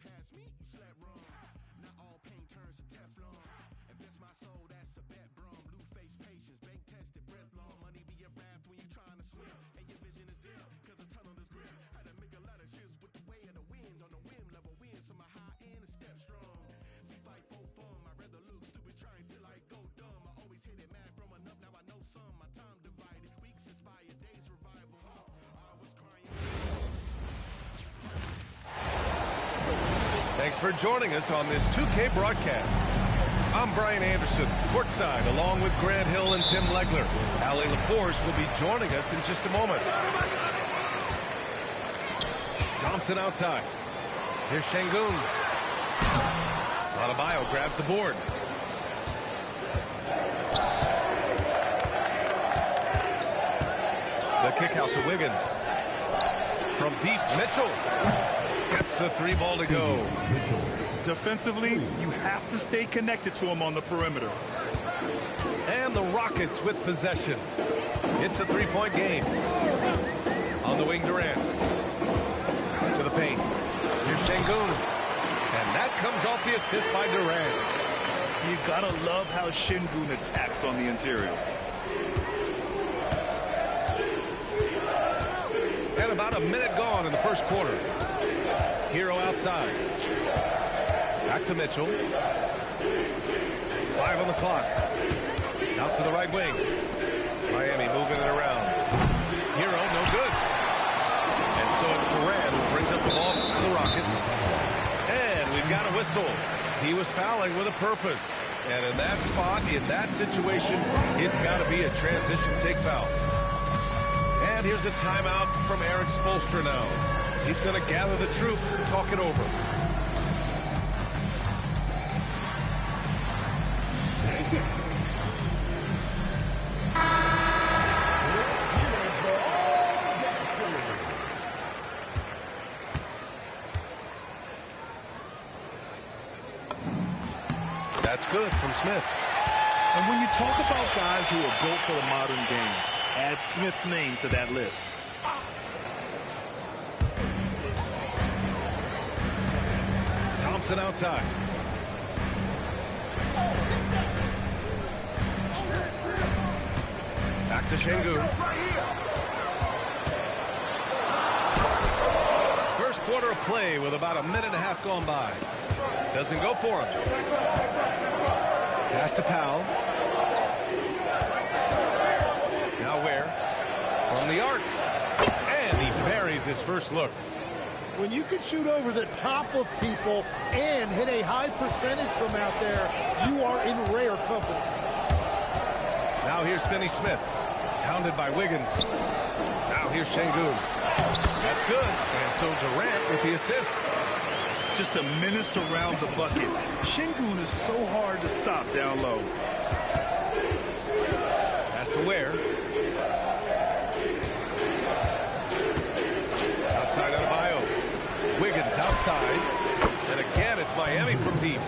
past me, you slept wrong. Not all pain turns to Teflon. If it's my soul, that's a bet, brum. Blue face patience, bank tested, breath long. Money be a raft when you're trying to swim. And your vision is dim, cause the tunnel is grim. Had to make a lot of shifts with the way of the wind. On the whim, level win, so my high end is step strong. We fight for fun, I'd rather look stupid trying till I go dumb. I always hit it mad growing up, now I know some. My time divided, weeks inspired, days revival. I was crying. Thanks for joining us on this 2K broadcast. I'm Brian Anderson, courtside, along with Grant Hill and Tim Legler. Allie LaForce will be joining us in just a moment. Thompson outside. Here's Şengün. Adebayo grabs the board. The kick out to Wiggins. From deep, Mitchell. Gets the three ball to go. Defensively, you have to stay connected to him on the perimeter. And the Rockets with possession. It's a three-point game. On the wing, Durant. To the paint. Here's Şengün. And that comes off the assist by Durant. You gotta love how Şengün attacks on the interior. And about a minute gone in the first quarter. Hero outside. Back to Mitchell. 5 on the clock. Out to the right wing. Miami moving it around. Hero, no good. And so it's Durant who brings up the ball for the Rockets. And we've got a whistle. He was fouling with a purpose. And in that spot, in that situation, it's got to be a transition take foul. And here's a timeout from Eric Spoelstra now. He's going to gather the troops and talk it over. That's good from Smith. And when you talk about guys who are built for the modern game, add Smith's name to that list. Thompson outside. Back to Şengün. First quarter of play with about a minute and a half gone by. Doesn't go for him. Pass to Powell. Now where? From the arc. And he buries his first look. When you can shoot over the top of people and hit a high percentage from out there, you are in rare company. Now here's Finney Smith, hounded by Wiggins. Now here's Şengün. That's good. And so Durant with the assist. Just a menace around the bucket. Şengün is so hard to stop down low. Pass to Ware. Outside Adebayo. Wiggins outside. And again, it's Miami from deep.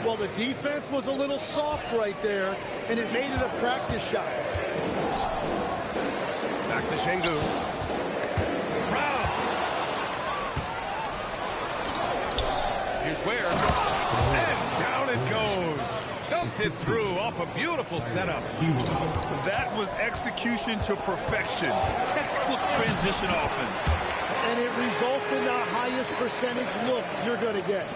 Well, the defense was a little soft right there, and it made it a practice shot. Back to Şengün. Brown. Here's Ware. And down it goes. Dumped it through off a beautiful setup. That was execution to perfection. Textbook transition offense. And it results in the highest percentage look you're going to get.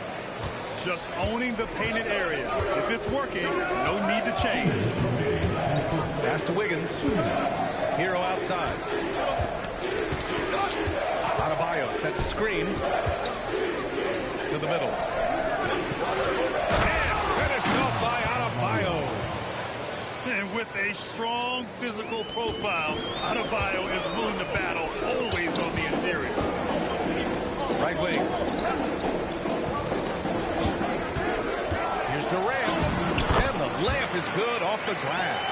Just owning the painted area. If it's working, no need to change. Pass to Wiggins. Hero outside. Adebayo sets a screen. To the middle. And finished off by Adebayo. And with a strong physical profile, Adebayo is willing to battle, always on the interior. Right wing. Here's Durant. And the layup is good off the glass.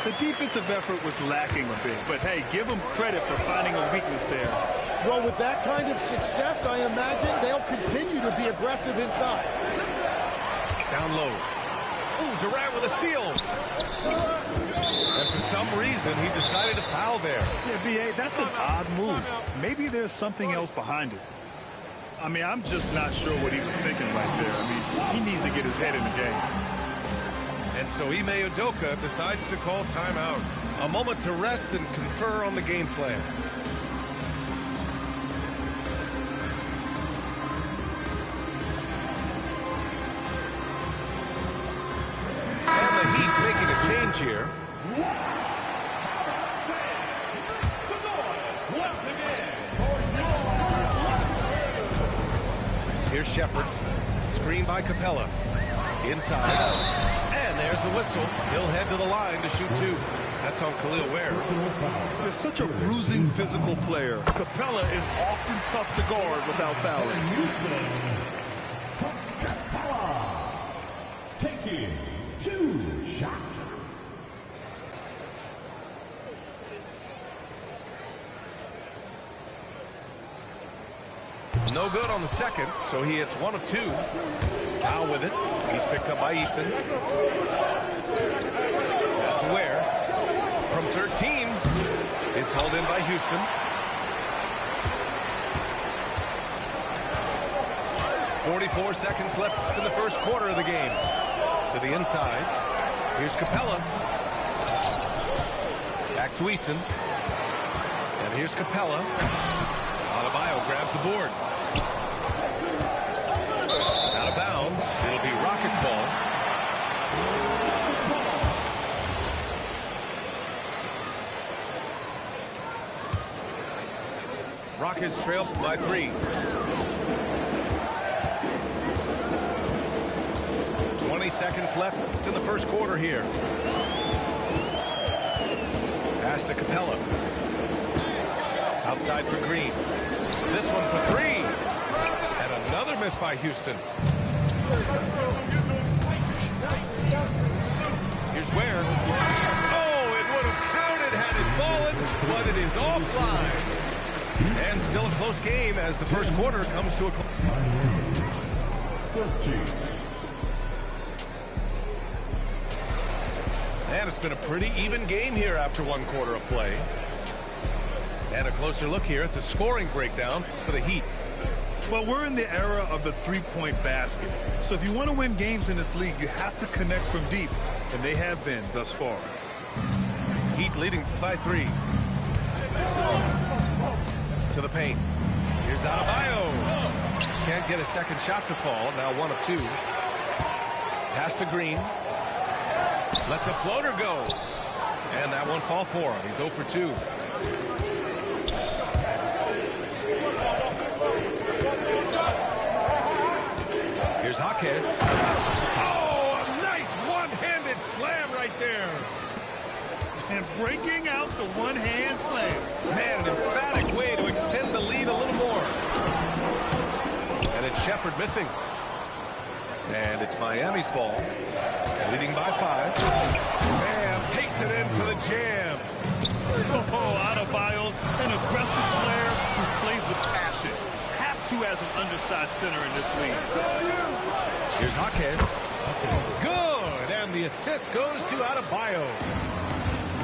The defensive effort was lacking a bit, but hey, give them credit for finding a weakness there. Well, with that kind of success, I imagine they'll continue to be aggressive inside. Down low. Ooh, Durant with a steal. And for some reason, he decided to foul there. Yeah, B.A., that's an odd move. Maybe there's something else behind it. I mean, I'm just not sure what he was thinking right there. I mean, he needs to get his head in the game. And so Ime Udoka decides to call timeout. A moment to rest and confer on the game plan. And the Heat making a change here. Here's Shepherd. Screen by Capella. Inside. And there's the whistle. He'll head to the line to shoot two. That's on Khalil Ware. They're such a bruising physical player. Capella is often tough to guard without fouling. Capella taking 2 shots. No good on the second, so he hits 1 of 2. Now with it. He's picked up by Eason. Pass to Ware. From 13. It's held in by Houston. .44 seconds left in the first quarter of the game. To the inside. Here's Capella. Back to Eason. And here's Capella. Adebayo grabs the board. Out of bounds. It'll be Rockets ball. Rockets trail by 3. 20 seconds left in the first quarter here. Pass to Capella. Outside for Green. This one for 3. And another miss by Houston. Here's Ware. Oh, it would have counted had it fallen, but it is offline. And still a close game as the first quarter comes to a close. And it's been a pretty even game here after 1 quarter of play. And a closer look here at the scoring breakdown for the Heat. Well, we're in the era of the three-point basket. So if you want to win games in this league, you have to connect from deep. And they have been thus far. Heat leading by 3. To the paint. Here's Adebayo. Can't get a second shot to fall. Now 1 of 2. Pass to Green. Lets a floater go. And that one fall for him. He's 0 for 2. Here's Jaquez. Oh, a nice one-handed slam right there. And breaking out the one-hand slam. Man, an emphatic way to extend the lead a little more. And it's Shepherd missing. And it's Miami's ball. Leading by 5. Bam, takes it in for the jam. Oh, Adebayo's an aggressive player who plays with passion. Have to as an undersized center in this league. Here's Jaquez. Good, and the assist goes to Adebayo.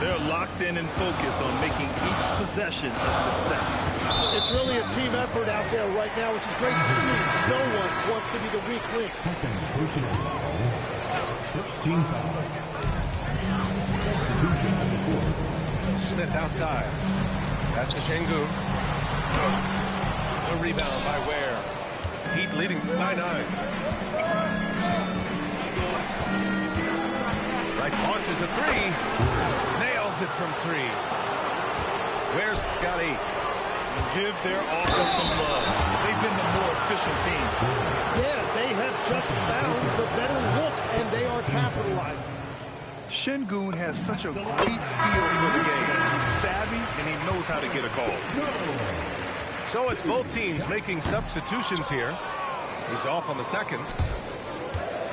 They're locked in and focused on making each possession a success. It's really a team effort out there right now, which is great to see. No one wants to be the weak link. Second personal foul. First team foul. Substitution on the court. Smith outside. Pass to Şengün. A rebound by Ware. Heat leading by 9. Right, launches a 3. Nails it from 3. Ware's got 8. Give their offense some love. They've been the more efficient team. Yeah, they have just found the better looks, and they are capitalizing. Şengün has such a great feel for the game. He's savvy, and he knows how to get a call. So it's both teams making substitutions here. He's off on the second.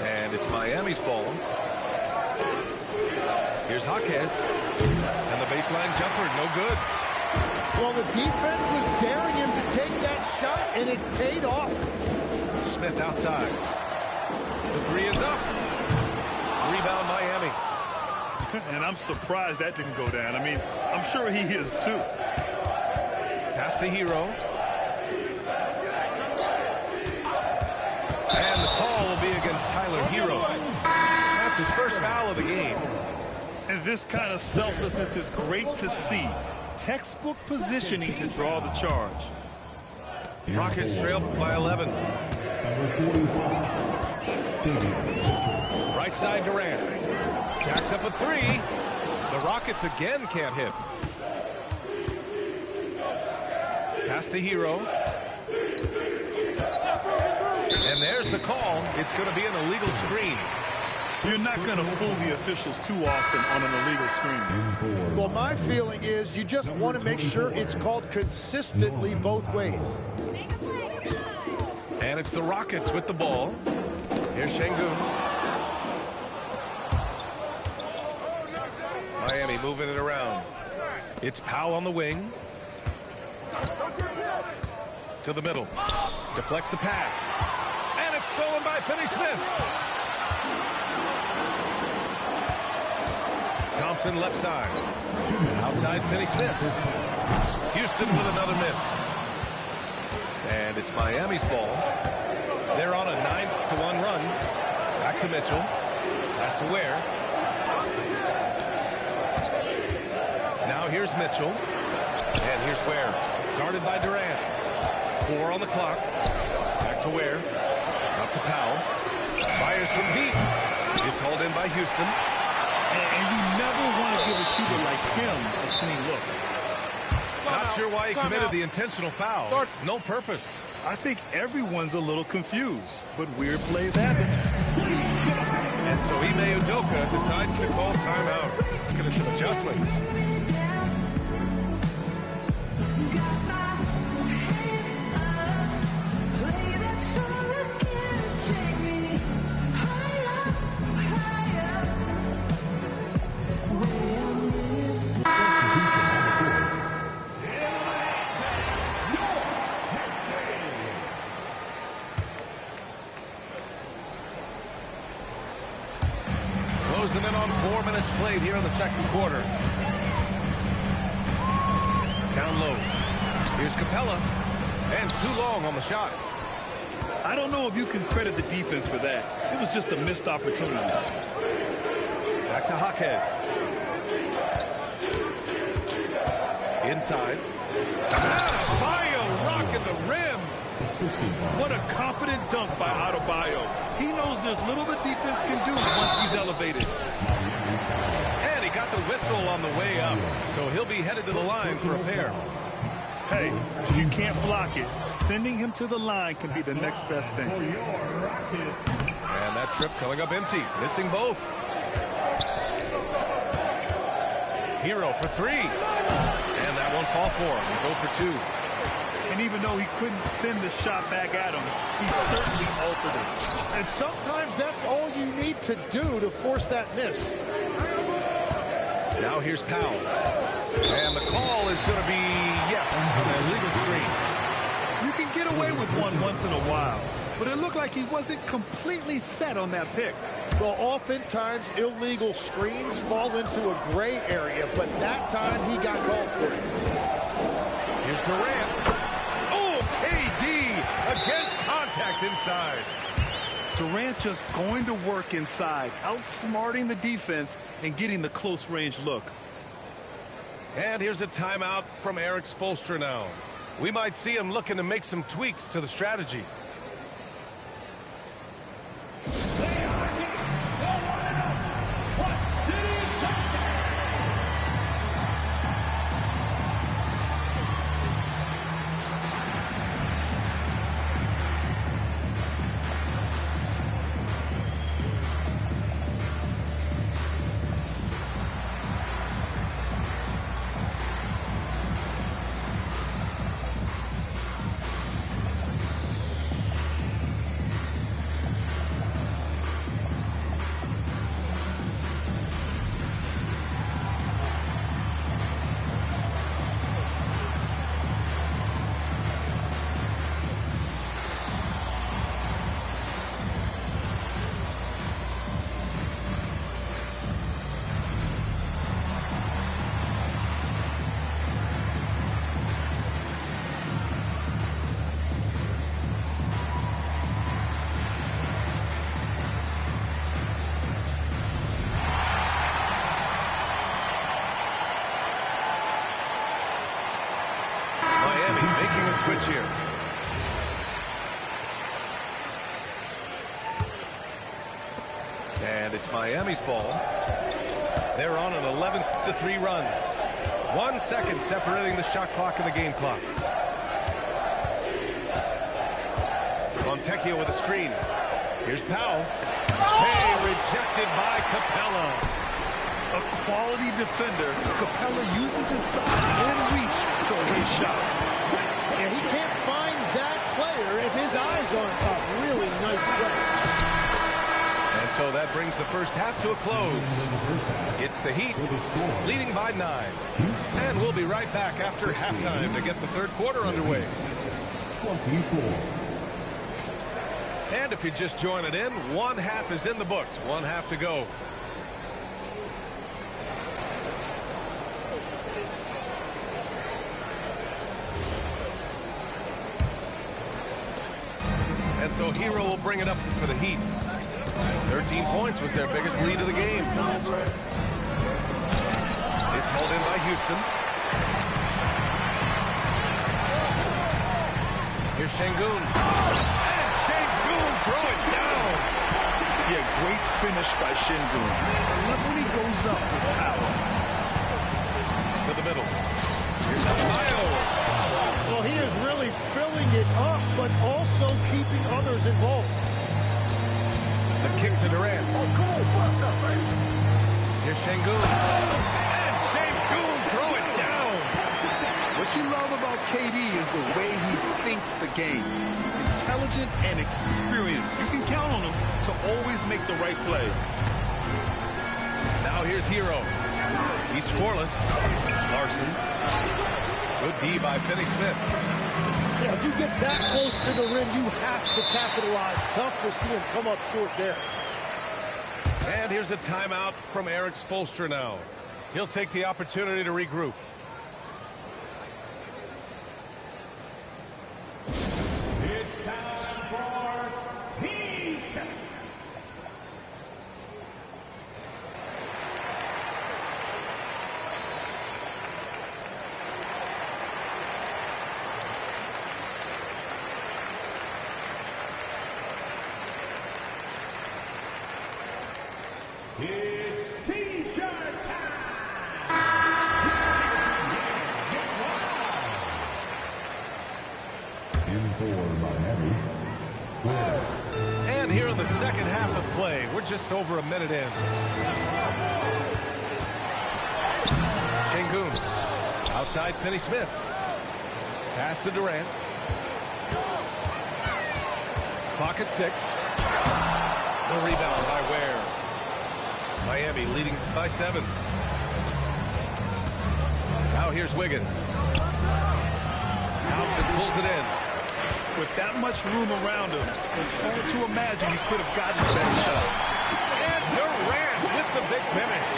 And it's Miami's ball. Here's Jaquez. And the baseline jumper, no good. Well, the defense was daring him to take that shot, and it paid off. Smith outside. The 3 is up. Rebound Miami. And I'm surprised that didn't go down. I mean, I'm sure he is too. Pass to Hero. And this kind of selflessness is great to see. Textbook positioning to draw the charge. Rockets trail by 11. Right side Durant. Jacks up a three. The Rockets again can't hit. Pass to Hero. And there's the call. It's going to be an illegal screen. You're not going to fool the officials too often on an illegal screen. Well, my feeling is you just want to make sure it's called consistently both ways. And it's the Rockets with the ball. Here's Şengün. Miami moving it around. It's Powell on the wing. To the middle. Deflects the pass. And it's stolen by Finney-Smith. Thompson left side. Outside Finney-Smith. Houston with another miss. And it's Miami's ball. They're on a 9-1 run. Back to Mitchell. Pass to Ware. Now here's Mitchell. And here's Ware. Guarded by Durant. 4 on the clock. Back to Ware. Out to Powell. Fires from deep. It's hauled in by Houston. And you never want to give a shooter like him a clean look. Not sure why he committed the intentional foul. No purpose. I think everyone's a little confused, but weird plays happen. And so Ime Udoka decides to call timeout. He's going to some adjustments. Closing in on 4 minutes played here in the second quarter. Down low. Here's Capella. And too long on the shot. I don't know if you can credit the defense for that. It was just a missed opportunity. Back to Jaquez. Inside. Adebayo rocking the rim. What a confident dunk by Adebayo. He knows there's little the defense can do once he's elevated. And he got the whistle on the way up. So he'll be headed to the line for a pair. Hey, you can't block it. Sending him to the line can be the next best thing. And that trip coming up empty. Missing both. Hero for three. And that won't fall for him. He's 0 for 2. And even though he couldn't send the shot back at him, he certainly altered it. And sometimes that's all you need to do to force that miss. Now here's Powell. And the call is going to be, yes, an illegal screen. You can get away with one once in a while, but it looked like he wasn't completely set on that pick. Well, oftentimes illegal screens fall into a gray area, but that time he got called for it. Here's Durant. Oh, KD against contact inside. Durant just going to work inside, outsmarting the defense and getting the close range look. And here's a timeout from Erik Spoelstra now. We might see him looking to make some tweaks to the strategy. a switch here. And it's Miami's ball. They're on an 11-3 run. 1 second separating the shot clock and the game clock. Fontecchio with a screen. Here's Powell. Hey, rejected by Capella. A quality defender, Capella uses his size and reach to erase shots. And he can't find that player if his eyes aren't up. Really nice play. And so that brings the first half to a close. It's the Heat leading by 9. And we'll be right back after halftime to get the third quarter underway. 24. And if you're just joining in, one half is in the books. One half to go. And so Hero will bring it up for the Heat. 13 points was their biggest lead of the game. It's held in by Houston. Here's Şengün. And Şengün throw it down. Yeah, great finish by Şengün. I love when he goes up with power. To the middle. Here's Adebayo. Well, he is really filling it up, but also keeping others involved. The kick to Durant. Here's Şengün. And Şengün throw it down. What you love about KD is the way he thinks the game. Intelligent and experienced. You can count on him to always make the right play. Now here's Hero. He's scoreless. Larson. Good D by Finney-Smith. Yeah, if you get that close to the rim, you have to capitalize. Tough to see him come up short there. And here's a timeout from Eric Spoelstra now. He'll take the opportunity to regroup. It's time for T-shirt. It's T-shirt time! In for Miami. And here in the second half of play, we're just over a minute in. Şengün. Outside Finney-Smith. Pass to Durant. Clock at 6. The rebound by Ware. Miami leading by 7. Now here's Wiggins. Thompson pulls it in. With that much room around him, it's hard to imagine he could have gotten that shot. And Durant with the big finish.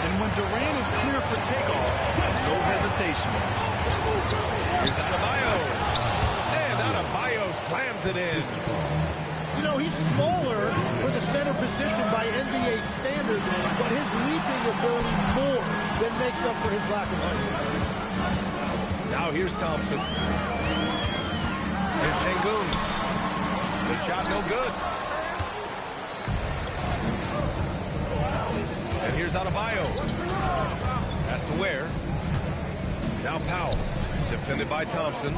And when Durant is clear for takeoff, no hesitation. Here's Adebayo. And Adebayo slams it in. You know, he's smaller for the center position by NBA standards, but his leaping ability more than makes up for his lack of height. Now here's Thompson. Here's Şengün. The shot no good. And here's Adebayo. Pass to Ware. Now Powell. Defended by Thompson.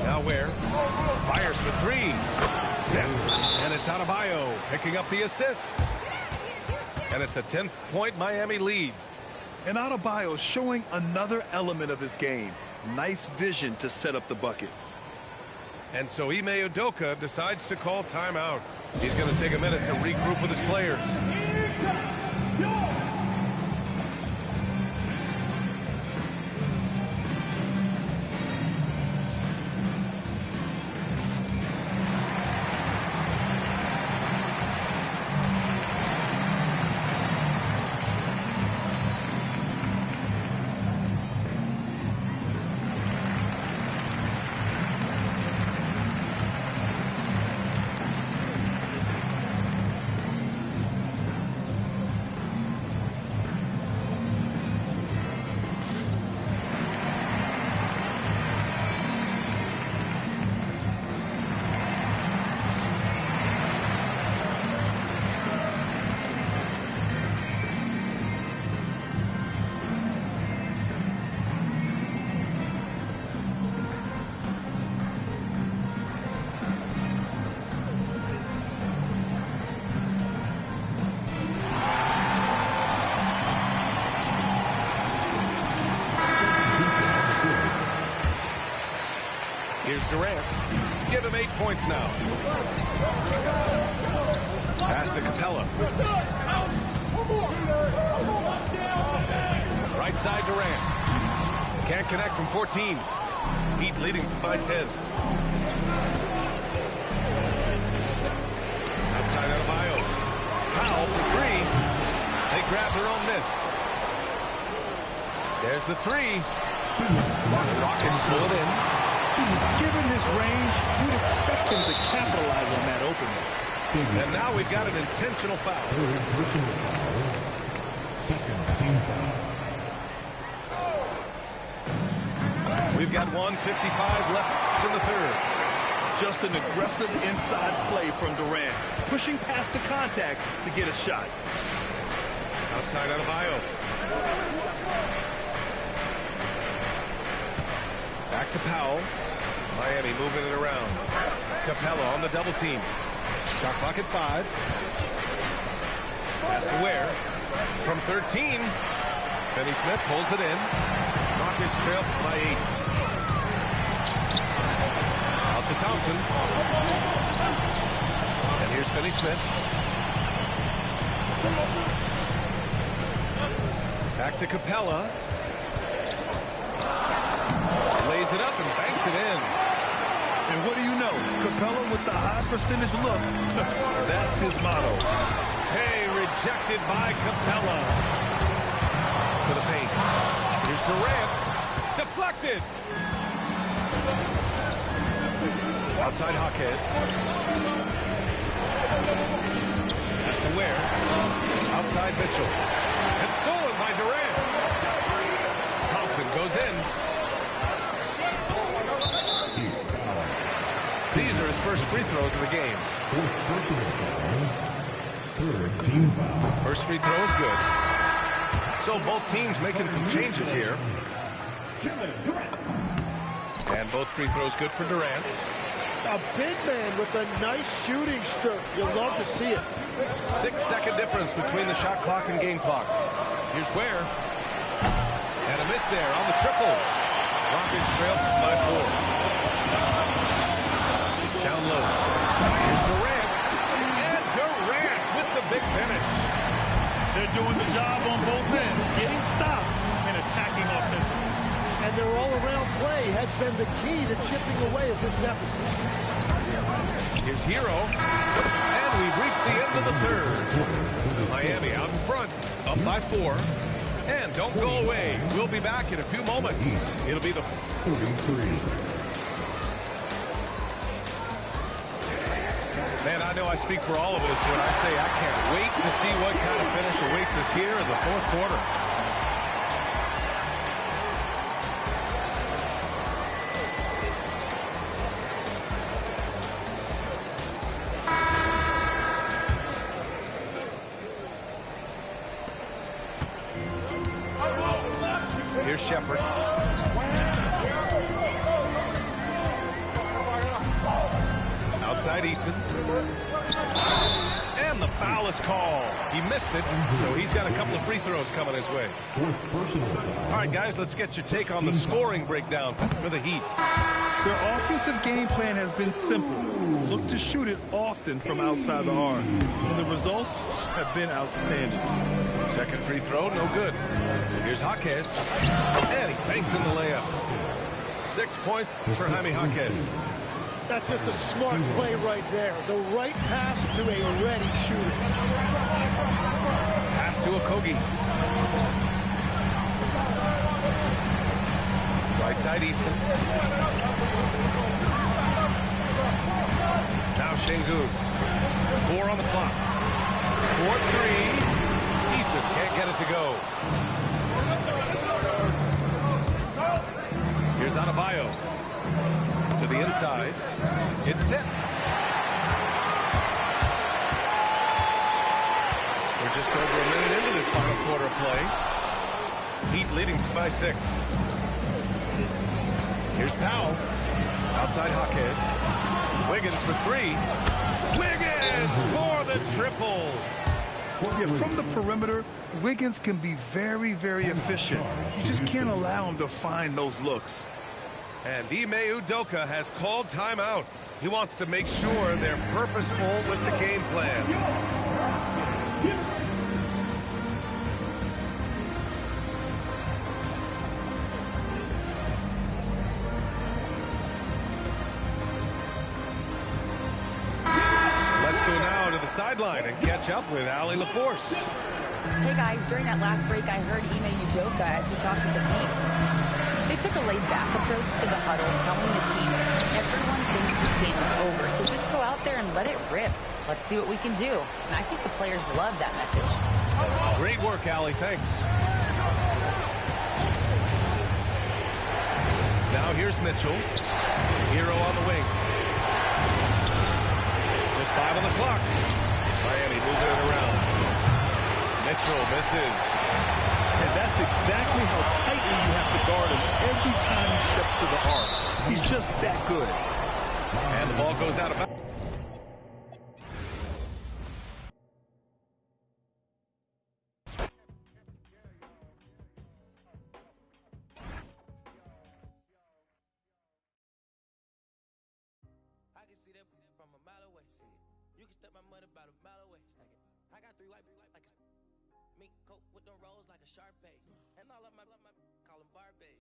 Now Ware. Fires for 3. Yes. And it's Adebayo picking up the assist. And it's a 10-point Miami lead. And Adebayo showing another element of his game. Nice vision to set up the bucket. And so Ime Udoka decides to call timeout. He's going to take a minute to regroup with his players. Here's Durant. Give him 8 points now. Pass to Capella. Right side Durant. Can't connect from 14. Heat leading by 10. Outside Adebayo. Powell for 3. They grab their own miss. There's the 3. Rockets pull it in. Given his range, you'd expect him to capitalize on that opening. And now we've got an intentional foul. Second team foul. We've got 1:55 left in the third. Just an aggressive inside play from Durant, pushing past the contact to get a shot. Outside Adebayo. Back to Powell. Miami moving it around. Capella on the double team. Shot clock at 5. Pass to Ware. From 13. Finney Smith pulls it in. Rockets trail by 8. Out to Thompson. And here's Finney Smith. Back to Capella. Lays it up and banks it in. And what do you know? Capella with the high percentage look. That's his motto. Hey, rejected by Capella. To the paint. Here's Durant. Deflected. Outside Jaquez. Pass to Ware. Outside Mitchell. And stolen by Durant. Thompson goes in. These are his first free throws of the game. Third team foul. First free throw is good. So both teams making some changes here. And both free throws good for Durant. A big man with a nice shooting stroke. You'll love to see it. 6-second difference between the shot clock and game clock. Here's Ware. And a miss there on the triple. Rockets trail by 4. Down low. Here's Durant. And Durant with the big finish. They're doing the job on both ends, getting stops and attacking offensively. And their all-around play has been the key to chipping away at this deficit. Here's Hero. And we've reached the end of the third. Miami out in front, up by 4. And don't go away. We'll be back in a few moments. It'll be the 43. Man, I know I speak for all of us when I say I can't wait to see what kind of finish awaits us here in the fourth quarter. Here's Shepherd. Outside Eason. And the foul is called. He missed it, so he's got a couple of free throws coming his way. All right, guys, let's get your take on the scoring breakdown for the Heat. Their offensive game plan has been simple. Look to shoot it often from outside the arc. And the results have been outstanding. Second free throw, no good. Here's Jaquez. And he banks in the layup. 6 points for Jaime Jaquez. That's just a smart play right there. The right pass to a ready shooter. Pass to Okogie. Right side Easton. Now Şengün. 4 on the clock. 4-3. Easton can't get it to go. Here's Adebayo. To the inside. It's tipped. We're just over a minute into this final quarter of play. Heat leading by 6. Here's Powell. Outside Jaquez. Wiggins for 3. Wiggins for the triple. Yeah, from the perimeter, Wiggins can be very, very efficient. You just can't allow him to find those looks. And Ime Udoka has called timeout. He wants to make sure they're purposeful with the game plan. Let's go now to the sideline and catch up with Allie LaForce. Hey guys, during that last break, I heard Ime Udoka as he talked to the team. They took a laid-back approach to the huddle, telling the team, everyone thinks this game is over, so just go out there and let it rip. Let's see what we can do. And I think the players love that message. Great work, Allie. Thanks. Now here's Mitchell. Hero on the wing. Just 5 on the clock. Miami moving it around. Mitchell misses. And that's exactly how tightly you have to guard him every time he steps to the arc. He's just that good. And the ball goes out of bounds. I can see that from a mile away. See it. You can step my money about a mile away. Stack it. I got 3 white like a mink coat with them rolls like a Sharpay. And all of my call them Barbie.